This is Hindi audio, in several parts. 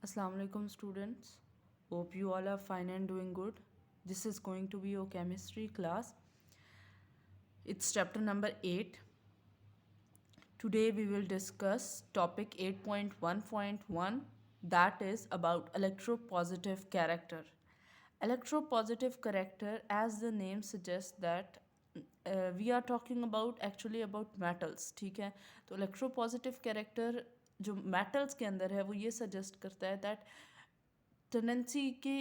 Assalamu alaikum students. Hope you all are fine and doing good. This is going to be your chemistry class. It's chapter number 8. Today we will discuss topic 8.1.1, that is about electropositive character. Electropositive character, as the name suggests, that we are talking about actually about metals. ठीक है, तो electropositive character जो metals के अंदर है वो ये suggest करता है that टेंडेंसी के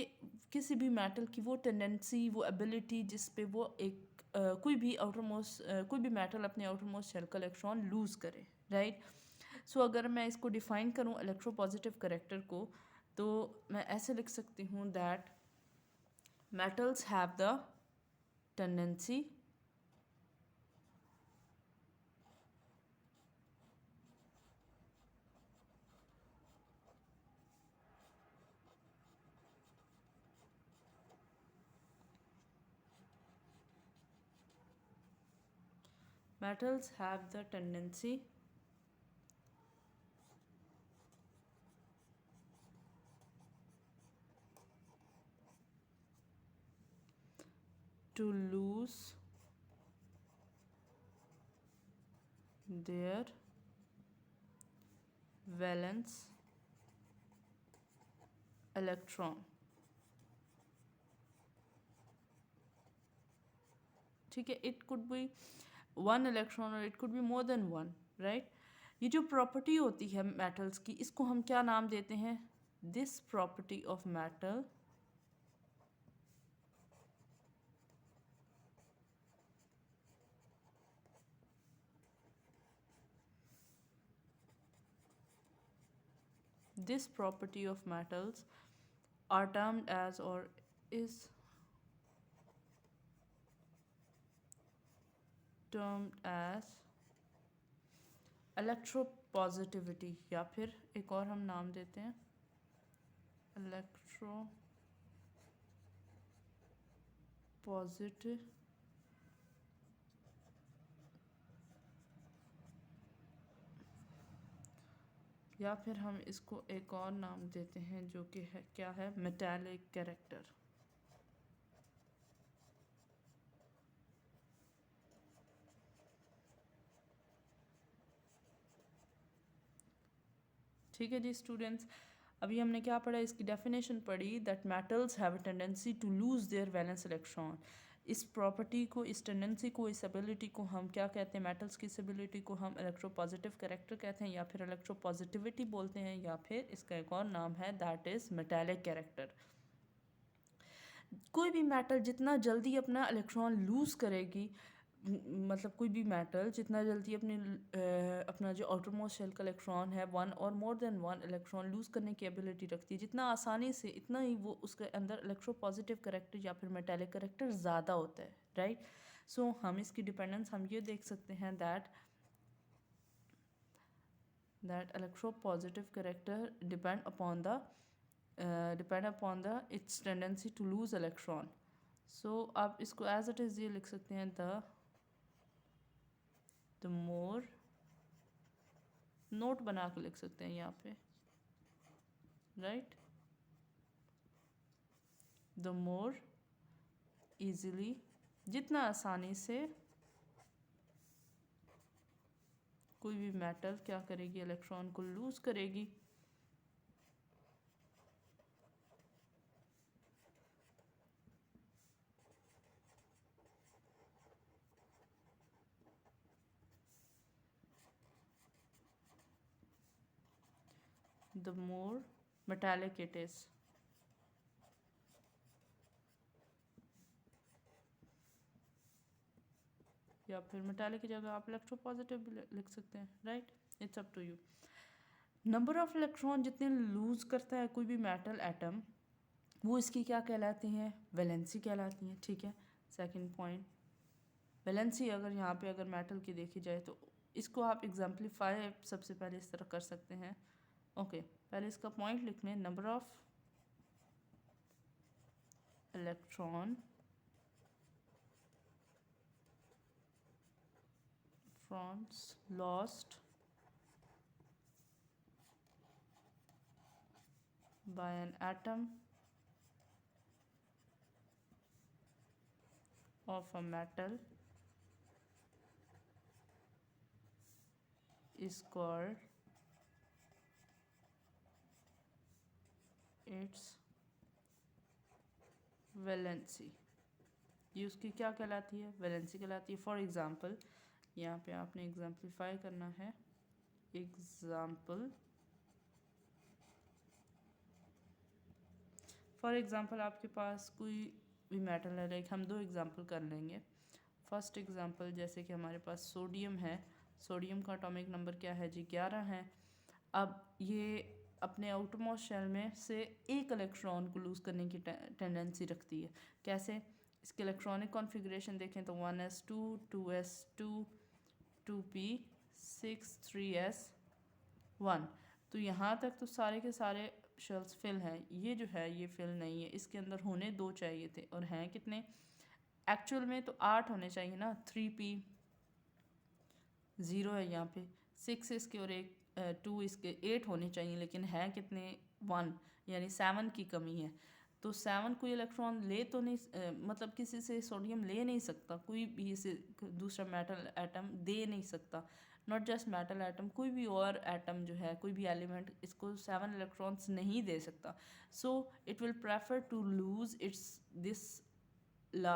किसी भी मेटल की वो टेंडेंसी, वो एबिलिटी जिस पे वो एक कोई भी आउटर मोस्ट कोई भी मेटल अपने आउटर मोस्ट शेल का इलेक्ट्रॉन लूज़ करे, राइट। सो अगर मैं इसको डिफाइन करूँ इलेक्ट्रोपॉजिटिव करेक्टर को, तो मैं ऐसे लिख सकती हूँ that metals have the tendency metals have the tendency to lose their valence electron। ठीक है, it could be one electron और it could be more than one, right. ये जो प्रॉपर्टी होती है मेटल्स की, इसको हम क्या नाम देते हैं? This property of metal this property of metals are termed as or is termed as electropositivity, या फिर एक और हम नाम देते हैं electropositive या फिर हम इसको एक और नाम देते हैं जो कि है क्या है, मेटालिक कैरेक्टर। ठीक है जी स्टूडेंट्स, अभी हमने क्या पढ़ा, इसकी डेफिनेशन पढ़ी that metals have a tendency to lose their valence electron. इस प्रॉपर्टी को, इस टेंडेंसी को, इस एबिलिटी को हम क्या कहते हैं? मेटल्स की इस एबिलिटी को हम इलेक्ट्रोपॉजिटिव कैरेक्टर कहते हैं, या फिर इलेक्ट्रोपॉजिटिविटी बोलते हैं, या फिर इसका एक और नाम है दैट इज़ मेटालिक कैरेक्टर। कोई भी मेटल जितना जल्दी अपना इलेक्ट्रॉन लूज़ करेगी, मतलब कोई भी मेटल जितना जल्दी अपना जो आउटर मोस्ट शेल का इलेक्ट्रॉन है, वन और more than one electron lose करने की एबिलिटी रखती है, जितना आसानी से इतना ही वो उसके अंदर इलेक्ट्रोपॉजिटिव करेक्टर या फिर मेटालिक करेक्टर ज़्यादा होता है, राइट। सो हम इसकी डिपेंडेंस हम ये देख सकते हैं that electropositive character depend upon the its tendency to lose electron। so आप इसको as it is ये लिख सकते हैं the more, नोट बना के लिख सकते हैं यहाँ पे, राइट। the more easily, जितना आसानी से कोई भी मेटल क्या करेगी, इलेक्ट्रॉन को लूज करेगी, the more metallic it is। या फिर मेटालिक की जगह आप इलेक्ट्रोपॉजिटिव भी लिख सकते हैं, right. It's up to you. Number of electron जितने लूज करता है कोई भी मेटल एटम, वो इसकी क्या कहलाती हैं? वैलेंसी कहलाती हैं, ठीक है। सेकंड पॉइंट, वैलेंसी अगर यहाँ पे अगर मेटल की देखी जाए तो इसको आप एग्जाम्पलीफाई सबसे पहले इस तरह कर सकते हैं। ओके, पहले इसका पॉइंट लिख लें, number of electron lost by an atom of a metal is called its valency। ये उसकी क्या कहलाती है? वैलेंसी कहलाती है। फॉर एग्ज़ाम्पल, यहाँ पे आपने एग्जाम्पलीफाई करना है। एग्जाम्पल, फॉर एग्ज़ाम्पल आपके पास कोई भी मेटल है, लाइक हम दो एग्जाम्पल कर लेंगे। फर्स्ट एग्जाम्पल, जैसे कि हमारे पास सोडियम है। सोडियम का एटॉमिक नंबर क्या है जी? 11 है। अब ये अपने आउटरमोस्ट शेल में से एक इलेक्ट्रॉन को लूज़ करने की टेंडेंसी रखती है। कैसे? इसके इलेक्ट्रॉनिक कॉन्फ़िगरेशन देखें तो 1s2 2s2 2p6 3s1। तो यहाँ तक तो सारे के सारे शेल्स फिल हैं। ये जो है ये फिल नहीं है, इसके अंदर होने 2 चाहिए थे और हैं कितने? एक्चुअल में तो 8 होने चाहिए ना। 3p 0 है यहाँ पे, 6 इसके और एक 2 इसके, 8 होने चाहिए, लेकिन है कितने? 1, यानी 7 की कमी है। तो 7 कोई इलेक्ट्रॉन ले तो नहीं मतलब किसी से सोडियम ले नहीं सकता, कोई भी इसे दूसरा मेटल एटम दे नहीं सकता। नॉट जस्ट मेटल एटम, कोई भी और एटम जो है, कोई भी एलिमेंट इसको 7 इलेक्ट्रॉन्स नहीं दे सकता। So it will prefer to lose its this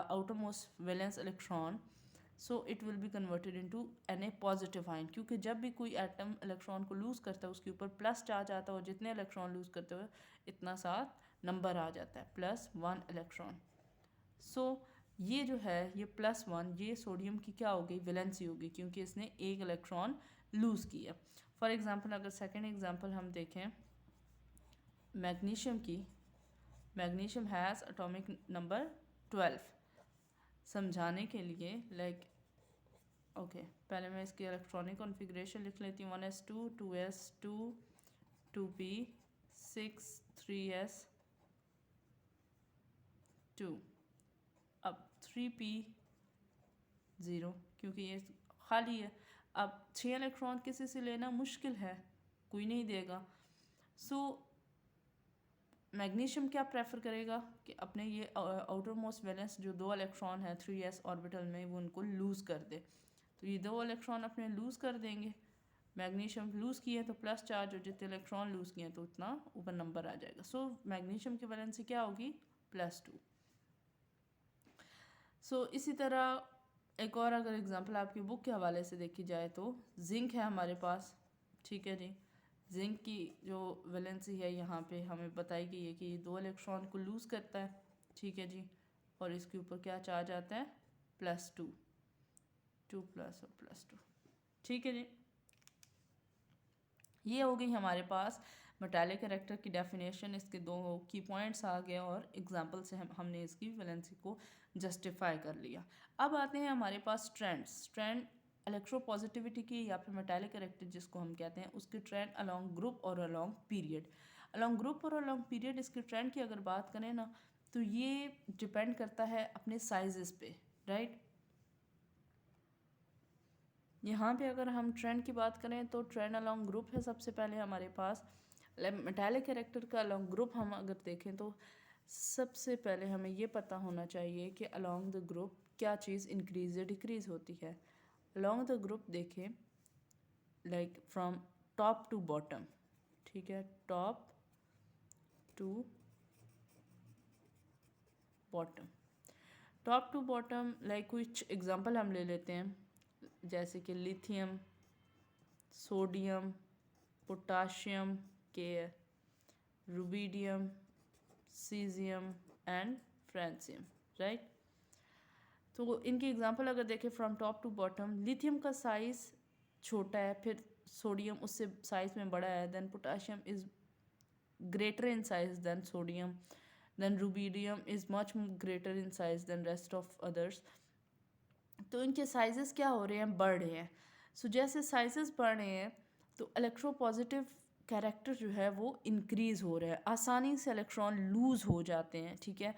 outermost valence electron, so it will be converted into Na positive ion. क्योंकि जब भी कोई एटम इलेक्ट्रॉन को लूज़ करता है उसके ऊपर प्लस चार्ज आता है और जितने इलेक्ट्रॉन लूज़ करते हुए इतना साथ नंबर आ जाता है, +1 इलेक्ट्रॉन। सो ये जो है ये +1, ये सोडियम की क्या हो गई? वैलेंसी हो गई, क्योंकि इसने एक इलेक्ट्रॉन लूज़ किया। फॉर एग्जांपल अगर सेकेंड एग्जांपल हम देखें मैग्नीशियम की, मैग्नीशियम हैज़ एटॉमिक नंबर 12। समझाने के लिए लाइक ओके, पहले मैं इसकी इलेक्ट्रॉनिक कॉन्फ़िगरेशन लिख लेती हूँ। 1s2 2s2 2p6 3s2। अब 3p 0, क्योंकि ये खाली है। अब 6 इलेक्ट्रॉन किसी से लेना मुश्किल है, कोई नहीं देगा। सो मैग्नीशियम क्या प्रेफर करेगा कि अपने ये आउटर मोस्ट वैलेंस जो 2 इलेक्ट्रॉन है 3s ऑर्बिटल में, वो उनको लूज़ कर दे। तो ये 2 इलेक्ट्रॉन अपने लूज़ कर देंगे। मैग्नीशियम लूज़ किए तो प्लस चार्ज, और जितने इलेक्ट्रॉन लूज़ किए तो उतना ऊपर नंबर आ जाएगा। सो मैग्नीशियम की वैलेंसी क्या होगी? +2। सो इसी तरह एक और अगर एग्जांपल आपकी बुक के हवाले से देखी जाए तो जिंक है हमारे पास, ठीक है जी। जिंक की जो वैलेंसी है यहाँ पे हमें बताई गई है कि ये 2 इलेक्ट्रॉन को लूज़ करता है, ठीक है जी। और इसके ऊपर क्या चार्ज आता है? +2, 2 प्लस और +2, ठीक है जी। ये हो गई हमारे पास मेटालिक कैरेक्टर की डेफिनेशन। इसके 2 की पॉइंट्स आ गए और एग्जांपल से हमने इसकी वैलेंसी को जस्टिफाई कर लिया। अब आते हैं हमारे पास ट्रेंड्स। ट्रेंड इलेक्ट्रोपॉजिटिविटी की या फिर मेटालिक कैरेक्टर जिसको हम कहते हैं, उसकी ट्रेंड अलोंग ग्रुप और अलोंग पीरियड। अलोंग ग्रुप और अलोंग पीरियड इसकी ट्रेंड की अगर बात करें ना, तो ये डिपेंड करता है अपने साइजेस पे, राइट। यहाँ पे अगर हम ट्रेंड की बात करें तो ट्रेंड अलोंग ग्रुप है सबसे पहले हमारे पास। मेटालिक कैरेक्टर का अलोंग ग्रुप हम अगर देखें तो सबसे पहले हमें ये पता होना चाहिए कि अलोंग द ग्रुप क्या चीज़ इंक्रीज या डिक्रीज़ होती है। अलोंग द ग्रुप देखें like from top to bottom, ठीक है, top to bottom. Top to bottom like कुछ एग्जांपल हम ले लेते हैं, जैसे कि लिथियम, सोडियम, पोटाशियम के, rubidium, caesium and francium, right. तो इनके एग्जांपल अगर देखें from top to bottom, lithium का साइज़ छोटा है, फिर सोडियम उससे साइज़ में बड़ा है, then potassium is greater in size than sodium, then rubidium is much greater in size than rest of others. तो इनके साइजेस क्या हो रहे हैं? बढ़ रहे हैं। सो जैसे साइजेस बढ़ रहे हैं तो इलेक्ट्रोपॉजिटिव कैरेक्टर जो है वो इंक्रीज़ हो रहा है, आसानी से इलेक्ट्रॉन लूज़ हो जाते हैं, ठीक है।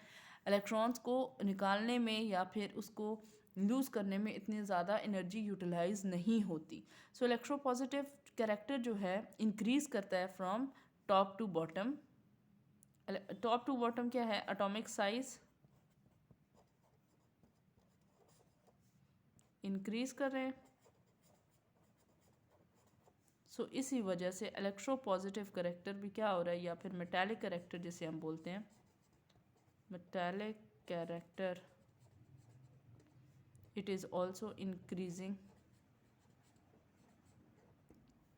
इलेक्ट्रॉन्स को निकालने में या फिर उसको लूज़ करने में इतनी ज़्यादा एनर्जी यूटिलाइज नहीं होती। सो इलेक्ट्रोपॉजिटिव कैरेक्टर जो है इंक्रीज़ करता है from top to bottom, top to bottom क्या है, एटॉमिक साइज इंक्रीज कर रहे हैं। सो इसी वजह से इलेक्ट्रोपॉजिटिव करेक्टर भी क्या हो रहा है, या फिर मेटालिक करेक्टर जिसे हम बोलते हैं, metallic character, it is also increasing,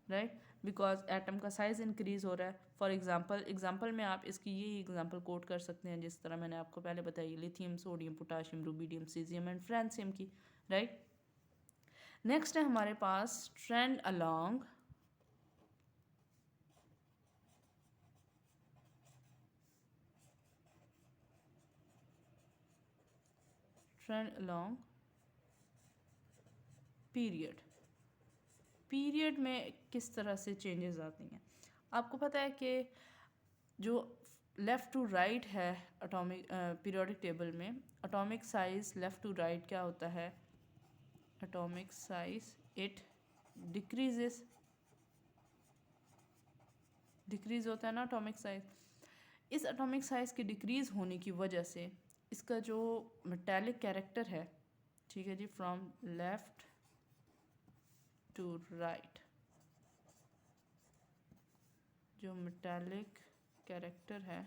right, because atom का साइज इंक्रीज हो रहा है। फॉर एग्जाम्पल में आप इसकी ये एग्जाम्पल कोट कर सकते हैं जिस तरह मैंने आपको पहले बताई, lithium, sodium, potassium, rubidium, caesium and francium की, राइट। नेक्स्ट है हमारे पास ट्रेंड अलोंग पीरियड में किस तरह से चेंजेस आती हैं। आपको पता है कि जो लेफ़्ट टू राइट है एटॉमिक पीरियोडिक टेबल में, atomic size left to right क्या होता है, एटॉमिक साइज इट डिक्रीज होता है ना एटॉमिक साइज। इस एटॉमिक साइज के डिक्रीज होने की वजह से इसका जो मेटालिक कैरेक्टर है, ठीक है जी, फ्रॉम लेफ्ट टू राइट, जो मेटालिक कैरेक्टर है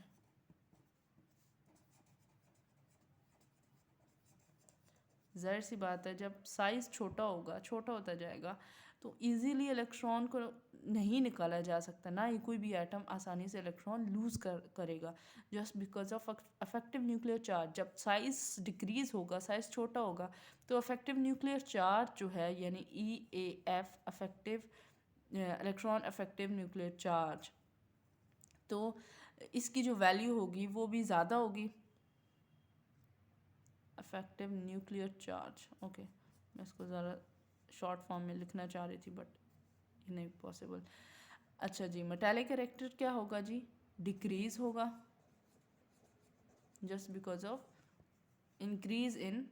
ज़ाहिर सी बात है जब साइज़ छोटा होता जाएगा तो इजीली इलेक्ट्रॉन को नहीं निकाला जा सकता, ना ही कोई भी एटम आसानी से इलेक्ट्रॉन लूज़ करेगा, just because of affective nuclear charge. जब साइज़ डिक्रीज़ होगा, साइज़ छोटा होगा, तो अफेक्टिव न्यूक्लियर चार्ज जो है यानी EAF, affective electron affective nuclear charge, तो इसकी जो वैल्यू होगी वो भी ज़्यादा होगी, अफेक्टिव न्यूक्लियर चार्ज। ओके, मैं इसको ज़रा शॉर्ट फॉर्म में लिखना चाह रही थी बट ये नहीं पॉसिबल। अच्छा जी, मेटालिक कैरेक्टर क्या होगा जी, डिक्रीज होगा, just because of increase in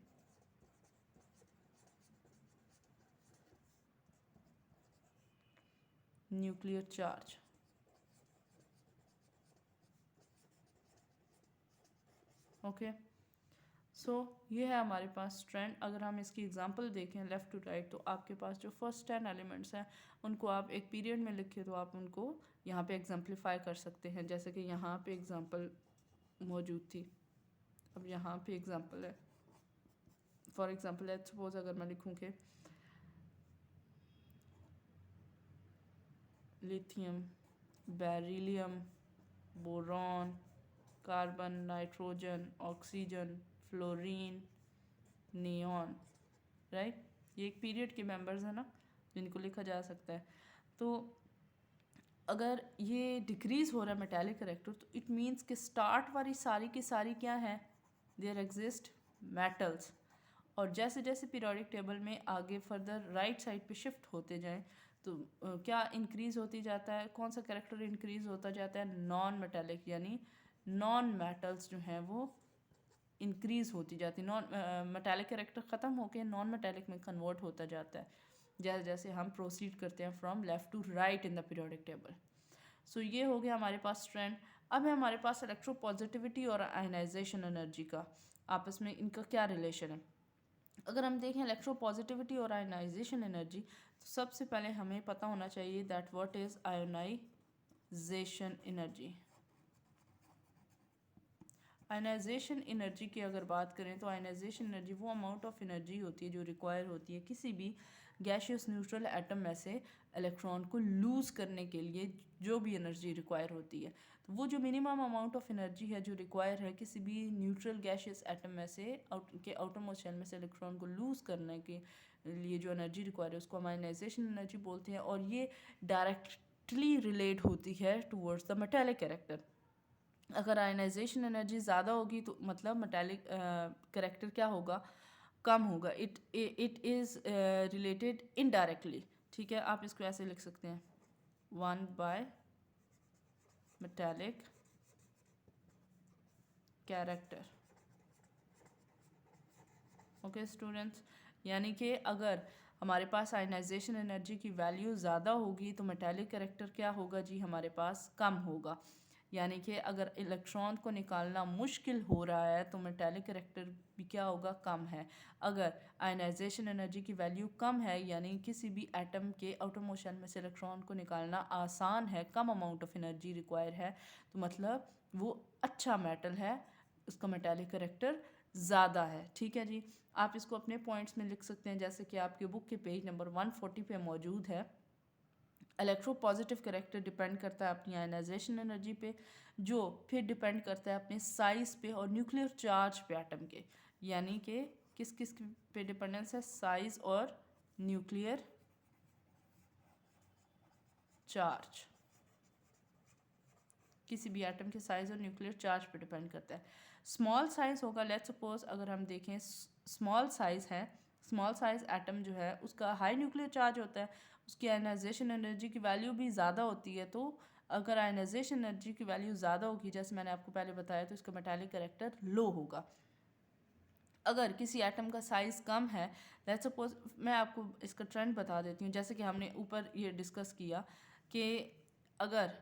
nuclear charge. Okay, so ये है हमारे पास ट्रेंड। अगर हम इसकी एग्जांपल देखें लेफ़्ट टू राइट, तो आपके पास जो फर्स्ट 10 एलिमेंट्स हैं उनको आप एक पीरियड में लिखे तो आप उनको यहाँ पे एग्जाम्पलीफाई कर सकते हैं, जैसे कि यहाँ पे एग्जांपल मौजूद थी, अब यहाँ पे एग्जांपल है। फॉर एग्जांपल लेट्स सपोज अगर मैं लिखूँ कि lithium, beryllium, boron, carbon, nitrogen, oxygen, fluorine, neon, right, ये एक पीरियड के मेंबर्स हैं ना जिनको लिखा जा सकता है। तो अगर ये डिक्रीज हो रहा है मेटालिक करेक्टर, तो इट मीन्स कि स्टार्ट वाली सारी की सारी क्या है, देयर एग्जिस्ट मेटल्स, और जैसे जैसे पीरियोडिक टेबल में आगे फर्दर राइट साइड पे शिफ्ट होते जाएं तो क्या इंक्रीज होती जाता है, कौन सा कैरेक्टर इंक्रीज होता जाता है, नॉन मेटालिक, यानी नॉन मेटल्स जो हैं वो इंक्रीज होती जाती है, नॉन मेटालिक कैरेक्टर ख़त्म होकर नॉन मेटालिक में कन्वर्ट होता जाता है जैसे जैसे हम प्रोसीड करते हैं from left to right in the periodic table. So ये हो गया हमारे पास ट्रेंड। अब है हमारे पास इलेक्ट्रोपॉजिटिविटी और आयनाइजेशन एनर्जी का, आपस में इनका क्या रिलेशन है। अगर हम देखें इलेक्ट्रोपॉजिटिविटी और आयनाइजेशन एनर्जी, तो सबसे पहले हमें पता होना चाहिए that what is ionization energy. Ionization energy की अगर बात करें तो आयनाइजेशन एनर्जी वो अमाउंट ऑफ एनर्जी होती है जो रिक्वायर होती है किसी भी गैशियस न्यूट्रल एटम में से इलेक्ट्रॉन को लूज़ करने के लिए, जो भी एनर्जी रिक्वायर होती है। तो वो जो मिनिमम अमाउंट ऑफ एनर्जी है जो रिक्वायर है किसी भी न्यूट्रल गैशियस एटम में से आउटरमोस्ट शेल में से इलेक्ट्रॉन को लूज़ करने के लिए जो एनर्जी रिक्वायर है उसको हम आयनाइजेशन एनर्जी बोलते हैं, और ये डायरेक्टली रिलेट होती है टूवर्ड्स द मेटालिक कैरेक्टर। अगर आयनाइजेशन एनर्जी ज़्यादा होगी तो मतलब मेटालिक कैरेक्टर क्या होगा, कम होगा, इट इज़ रिलेटेड इनडायरेक्टली। ठीक है, आप इसको ऐसे लिख सकते हैं, 1 by metallic character. Okay students, यानी कि अगर हमारे पास आयनाइजेशन एनर्जी की वैल्यू ज़्यादा होगी तो मेटालिक कैरेक्टर क्या होगा जी, हमारे पास कम होगा। यानी कि अगर इलेक्ट्रॉन को निकालना मुश्किल हो रहा है तो मेटालिक करैक्टर भी क्या होगा, कम है। अगर आयनाइजेशन एनर्जी की वैल्यू कम है, यानी किसी भी एटम के आउटर मोशन में से इलेक्ट्रॉन को निकालना आसान है, कम अमाउंट ऑफ एनर्जी रिक्वायर है, तो मतलब वो अच्छा मेटल है, उसका मेटालिक करैक्टर ज़्यादा है। ठीक है जी, आप इसको अपने पॉइंट्स में लिख सकते हैं, जैसे कि आपके बुक के पेज नंबर 140 पे मौजूद है। इलेक्ट्रोपॉजिटिव करैक्टर डिपेंड करता है अपनी आयनाइजेशन एनर्जी पे, जो फिर डिपेंड करता है अपने साइज पे और न्यूक्लियर चार्ज पे एटम के, यानी कि किस किस पे डिपेंडेंस है, साइज और न्यूक्लियर चार्ज। किसी भी एटम के साइज और न्यूक्लियर चार्ज पे डिपेंड करता है। स्मॉल साइज होगा, लेट्स सपोज अगर हम देखें स्मॉल साइज है, स्मॉल साइज एटम जो है उसका हाई न्यूक्लियर चार्ज होता है, उसकी आयनाइजेशन एनर्जी की वैल्यू भी ज़्यादा होती है। तो अगर आयनाइजेशन एनर्जी की वैल्यू ज़्यादा होगी, जैसे मैंने आपको पहले बताया, तो इसका मेटालिक करैक्टर लो होगा। अगर किसी एटम का साइज़ कम है, लेट्स सपोज मैं आपको इसका ट्रेंड बता देती हूँ, जैसे कि हमने ऊपर ये डिस्कस किया कि अगर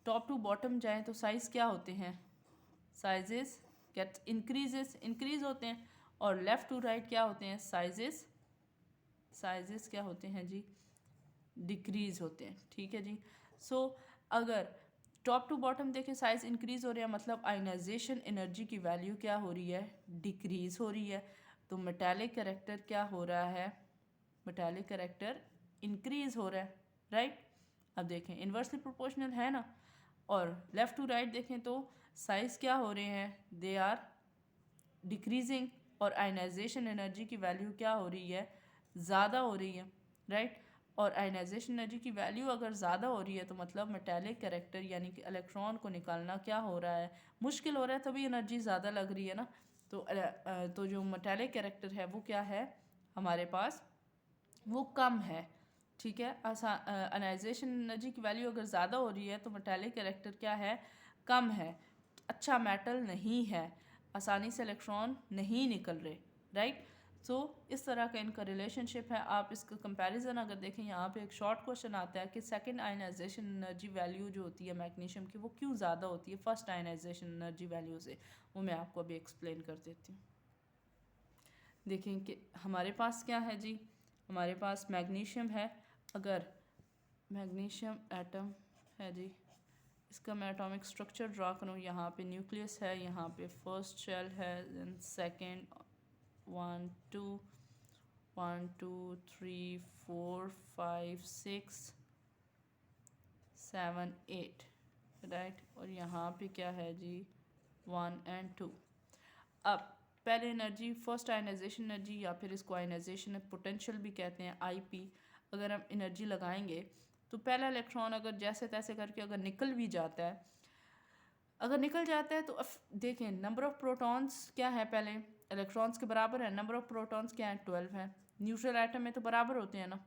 टॉप टू बॉटम जाएँ तो साइज़ क्या होते हैं, साइजेस गेट इंक्रीज होते हैं, और लेफ़्ट टू राइट क्या होते हैं, साइजेस क्या होते हैं जी, डिक्रीज होते हैं। ठीक है जी, सो अगर टॉप टू बॉटम देखें साइज इंक्रीज हो रहा है, मतलब आयनाइजेशन एनर्जी की वैल्यू क्या हो रही है, डिक्रीज हो रही है। तो मेटालिक करैक्टर क्या हो रहा है, मेटालिक करैक्टर इंक्रीज हो रहा है, राइट। अब देखें इन्वर्सली प्रोपोर्शनल है ना, और लेफ़्ट टू राइट देखें तो साइज क्या हो रहे हैं, दे आर डिक्रीजिंग, और आयनाइजेशन एनर्जी की वैल्यू क्या हो रही है, ज़्यादा हो रही है, राइट। और आयनाइजेशन एनर्जी की वैल्यू अगर ज़्यादा हो रही है तो मतलब मेटालिक करैक्टर यानी कि इलेक्ट्रॉन को निकालना क्या हो रहा है, मुश्किल हो रहा है, तभी एनर्जी ज़्यादा लग रही है ना। तो जो मेटालिक करैक्टर है वो क्या है हमारे पास, वो कम है। ठीक है, आयनाइजेशन एनर्जी की वैल्यू अगर ज़्यादा हो रही है तो मेटालिक करैक्टर क्या है, कम है, अच्छा मेटल नहीं है, आसानी से इलेक्ट्रॉन नहीं निकल रहे, राइट। सो इस तरह का इनका रिलेशनशिप है। आप इसका कंपैरिजन अगर देखें, यहाँ पे एक शॉर्ट क्वेश्चन आता है कि सेकंड आयनाइजेशन एनर्जी वैल्यू जो होती है मैग्नीशियम की, वो क्यों ज़्यादा होती है फर्स्ट आयनाइजेशन एनर्जी वैल्यू से, वो मैं आपको अभी एक्सप्लेन कर देती हूँ। देखें कि हमारे पास क्या है जी, हमारे पास मैग्नीशियम है। अगर मैग्नीशियम एटम है जी, इसका मैं एटॉमिक स्ट्रक्चर ड्रा करूँ, यहाँ पे न्यूक्लियस है, यहाँ पे फर्स्ट शेल है, देन सेकेंड, 1 2 3 4 5 6 7 8, राइट। और यहाँ पे क्या है जी, 1 और 2। अब पहले एनर्जी, फर्स्ट आयनाइजेशन एनर्जी, या फिर इसको आयनाइजेशन पोटेंशियल भी कहते हैं, आईपी, अगर हम एनर्जी लगाएंगे तो पहला इलेक्ट्रॉन अगर जैसे तैसे करके अगर निकल भी जाता है, अगर निकल जाता है तो देखें नंबर ऑफ प्रोटॉन्स क्या है, पहले इलेक्ट्रॉन्स के बराबर है, नंबर ऑफ प्रोटॉन्स क्या है, 12 है। न्यूट्रल एटम में तो बराबर होते हैं ना,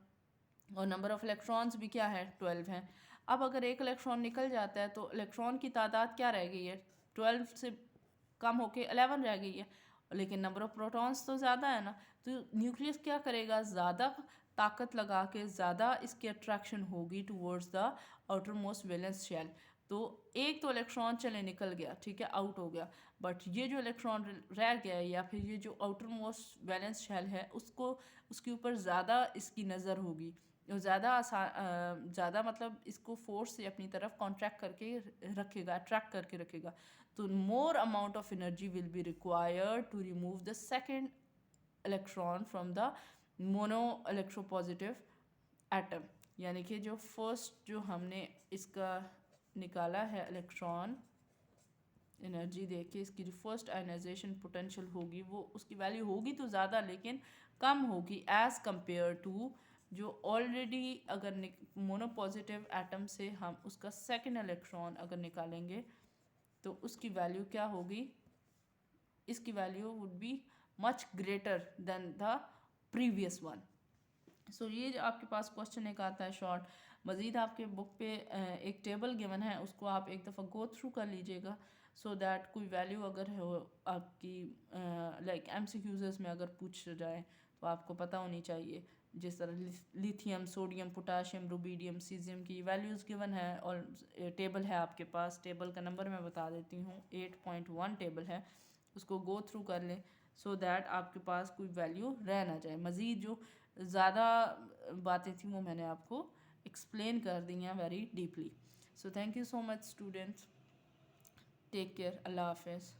और नंबर ऑफ इलेक्ट्रॉन्स भी क्या है, 12 है। अब अगर एक इलेक्ट्रॉन निकल जाता है तो इलेक्ट्रॉन की तादाद क्या रह गई है, 12 से कम होके 11 रह गई है, लेकिन नंबर ऑफ प्रोटॉन्स तो ज़्यादा है ना। तो न्यूक्लियस क्या करेगा, ज़्यादा ताकत लगा के ज़्यादा इसकी अट्रैक्शन होगी towards the outermost valence shell. तो एक तो इलेक्ट्रॉन चले निकल गया, ठीक है, आउट हो गया, बट ये जो इलेक्ट्रॉन रह गया है, या फिर ये जो आउटर मोस्ट वैलेंस शेल है, उसको उसके ऊपर ज़्यादा इसकी नज़र होगी, ज़्यादा मतलब इसको फोर्स से अपनी तरफ कॉन्ट्रैक्ट करके रखेगा, अट्रैक्ट करके रखेगा। तो more amount of energy will be required to remove the second electron from the mono electropositive atom, यानी कि जो फर्स्ट जो हमने इसका निकाला है इलेक्ट्रॉन एनर्जी देके, इसकी जो फर्स्ट आयनाइजेशन पोटेंशियल होगी वो उसकी वैल्यू होगी तो ज़्यादा, लेकिन कम होगी एज़ कंपेयर टू जो ऑलरेडी, अगर मोनो पॉजिटिव एटम से हम उसका सेकेंड इलेक्ट्रॉन अगर निकालेंगे तो उसकी वैल्यू क्या होगी, इसकी value would be much greater than the previous one. So ये जो आपके पास क्वेश्चन एक आता है शॉर्ट, मज़ीद आपके बुक पे एक टेबल गिवन है, उसको आप एक दफ़ा गो थ्रू कर लीजिएगा, सो दैट कोई वैल्यू अगर हो आपकी लाइक MCQs में अगर पूछ जाए तो आपको पता होनी चाहिए। जिस तरह lithium, sodium, potassium, rubidium, caesium की वैल्यूज़ गिवन है और टेबल है आपके पास। टेबल का नंबर मैं बता देती हूँ, 8.1 टेबल है, उसको गो थ्रू कर लें सो दैट आपके पास कोई वैल्यू रह ना जाए। मज़ीद जो ज़्यादा बातें थी वो मैंने आपको एक्सप्लेन कर दी हैं very deeply. So thank you so much students, take care, अल्लाह हाफिज़।